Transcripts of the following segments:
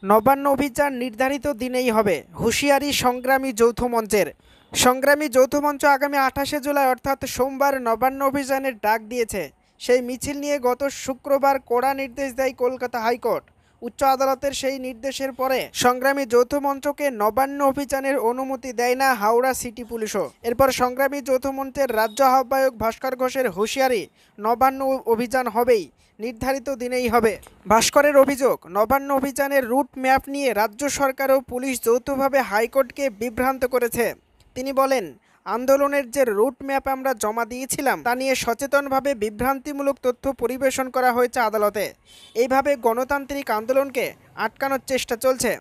নবান্ন অভিযান নির্ধারিত দিনেই হবে, হুঁশিয়ারি সংগ্রামী যৌথ মঞ্চের। সংগ্রামী যৌথ মঞ্চ আগামী 28শে জুলাই অর্থাৎ সোমবার নবান্ন অভিযানের ডাক দিয়েছে। সেই মিছিল নিয়ে গত শুক্রবার কড়া নির্দেশ দেয় কলকাতা হাইকোর্ট। উচ্চ আদালতের সেই নির্দেশের পরে সংগ্রামী যৌথ মঞ্চকে নবান্ন অভিযানের অনুমতি দেয় না হাওড়া সিটি পুলিশও। এরপর সংগ্রামী যৌথ মঞ্চের রাজ্য আহ্বায়ক ভাস্কর ঘোষের হুঁশিয়ারি, নবান্ন অভিযান হবেই, নির্ধারিত দিনেই হবে। ভাস্করের অভিযোগ, নবান্ন অভিযানের রুট ম্যাপ নিয়ে রাজ্য সরকার ও পুলিশ যৌথভাবে হাইকোর্টকে বিভ্রান্ত করেছে। তিনি বলেন, আন্দোলনের যে রুট ম্যাপ আমরা জমা দিয়েছিলাম তা নিয়ে সচেতনভাবে বিভ্রান্তিমূলক তথ্য পরিবেশন করা হয়েছে আদালতে। এইভাবে গণতান্ত্রিক আন্দোলনকে আটকানোর চেষ্টা চলছে।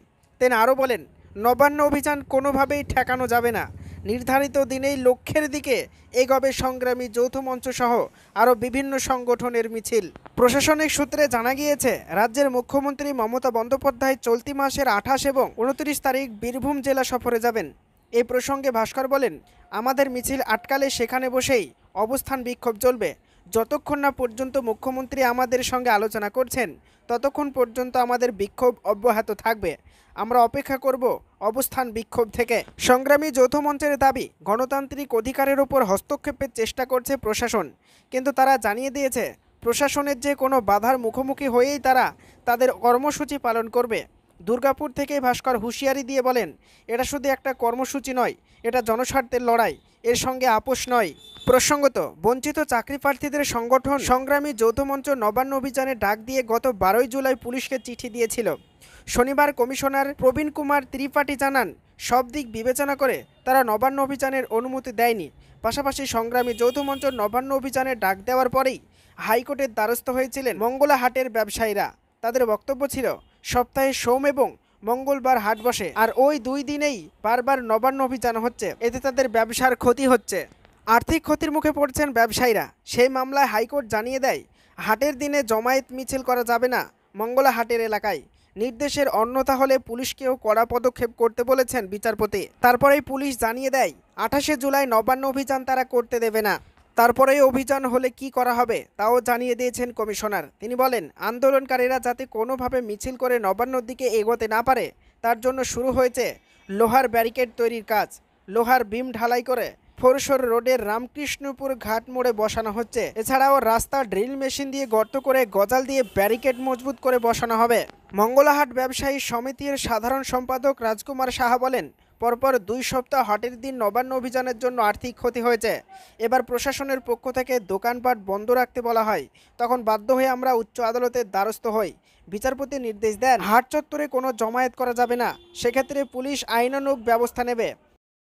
তিনি আরও বলেন, নবান্ন অভিযান কোনোভাবেই ঠেকানো যাবে না। নির্ধারিত দিনেই লক্ষ্যের দিকে এগোবে সংগ্রামী যৌথ মঞ্চ সহ আরও বিভিন্ন সংগঠনের মিছিল। প্রশাসনিক সূত্রে জানা গিয়েছে, রাজ্যের মুখ্যমন্ত্রী মমতা বন্দ্যোপাধ্যায় চলতি মাসের 28 এবং 29 তারিখ বীরভূম জেলা সফরে যাবেন। এই প্রসঙ্গে ভাস্কর বলেন, আমাদের মিছিল আটকালে সেখানে বসেই অবস্থান বিক্ষোভ চলবে। যতক্ষণ না পর্যন্ত মুখ্যমন্ত্রী আমাদের সঙ্গে আলোচনা করছেন ততক্ষণ পর্যন্ত আমাদের বিক্ষোভ অব্যাহত থাকবে। আমরা অপেক্ষা করব অবস্থান বিক্ষোভ থেকে। সংগ্রামী যৌথ মঞ্চের দাবি, গণতান্ত্রিক অধিকারের ওপর হস্তক্ষেপের চেষ্টা করছে প্রশাসন, কিন্তু তারা জানিয়ে দিয়েছে প্রশাসনের যে কোনো বাধার মুখোমুখি হয়েই তারা তাদের কর্মসূচি পালন করবে। দুর্গাপুর থেকে ভাস্কর হুঁশিয়ারি দিয়ে বলেন, এটা শুধু একটা কর্মসূচি নয়, এটা জনস্বার্থের লড়াই, এর সঙ্গে আপোষ নয়। প্রসঙ্গত, বঞ্চিত চাকরি প্রার্থীদের সংগঠন সংগ্রামী যৌথ মঞ্চ নবান্ন অভিযানে ডাক দিয়ে গত 12ই জুলাই পুলিশকে চিঠি দিয়েছিল। শনিবার কমিশনার প্রবীণ কুমার ত্রিপাঠী জানান, সব দিক বিবেচনা করে তারা নবান্ন অভিযানের অনুমতি দেয়নি। পাশাপাশি সংগ্রামী যৌথ মঞ্চ নবান্ন অভিযানে ডাক দেওয়ার পরেই হাইকোর্টের দ্বারস্থ হয়েছিলেন মঙ্গলাহাটের ব্যবসায়ীরা। তাদের বক্তব্য ছিল, সপ্তাহে সোম এবং মঙ্গলবার হাট বসে, আর ওই 2 দিনেই বারবার নবান্ন অভিযান হচ্ছে, এতে তাদের ব্যবসার ক্ষতি হচ্ছে। আর্থিক ক্ষতির মুখে পড়ছেন ব্যবসায়ীরা। সেই মামলায় হাইকোর্ট জানিয়ে দেয়, হাটের দিনে জমায়েত মিছিল করা যাবে না মঙ্গলা হাটের এলাকায়। নির্দেশের অন্যথা হলে পুলিশকেও কড়া পদক্ষেপ করতে বলেছেন বিচারপতি। তারপরেই পুলিশ জানিয়ে দেয়, 28শে জুলাই নবান্ন অভিযান তারা করতে দেবে না। তারপরে অভিযান হলে কি করা হবে তাও জানিয়ে দিয়েছেন কমিশনার। তিনি বলেন, আন্দোলনকারীরা যাতে কোনোভাবে মিছিল করে নবান্নর দিকে এগোতে না পারে তার জন্য শুরু হয়েছে লোহার ব্যারিকেড তৈরির কাজ। লোহার বিম ঢালাই করে ফোরশোর রোডের রামকৃষ্ণপুর ঘাট মোড়ে বসানো হচ্ছে। এছাড়াও রাস্তা ড্রিল মেশিন দিয়ে গর্ত করে গজাল দিয়ে ব্যারিকেড মজবুত করে বসানো হবে। মঙ্গলাহাট ব্যবসায়ী সমিতির সাধারণ সম্পাদক রাজকুমার সাহা বলেন, পরপর 2 সপ্তাহ হাটের দিন নবান্ন অভিযানের জন্য আর্থিক ক্ষতি হয়েছে। এবার প্রশাসনের পক্ষ থেকে দোকানপাট বন্ধ রাখতে বলা হয়, তখন বাধ্য হয়ে আমরা উচ্চ আদালতের দ্বারস্থ হই। বিচারপতি নির্দেশ দেন, হাট চত্বরে কোনো জমায়েত করা যাবে না, সেক্ষেত্রে পুলিশ আইনানুগ ব্যবস্থা নেবে।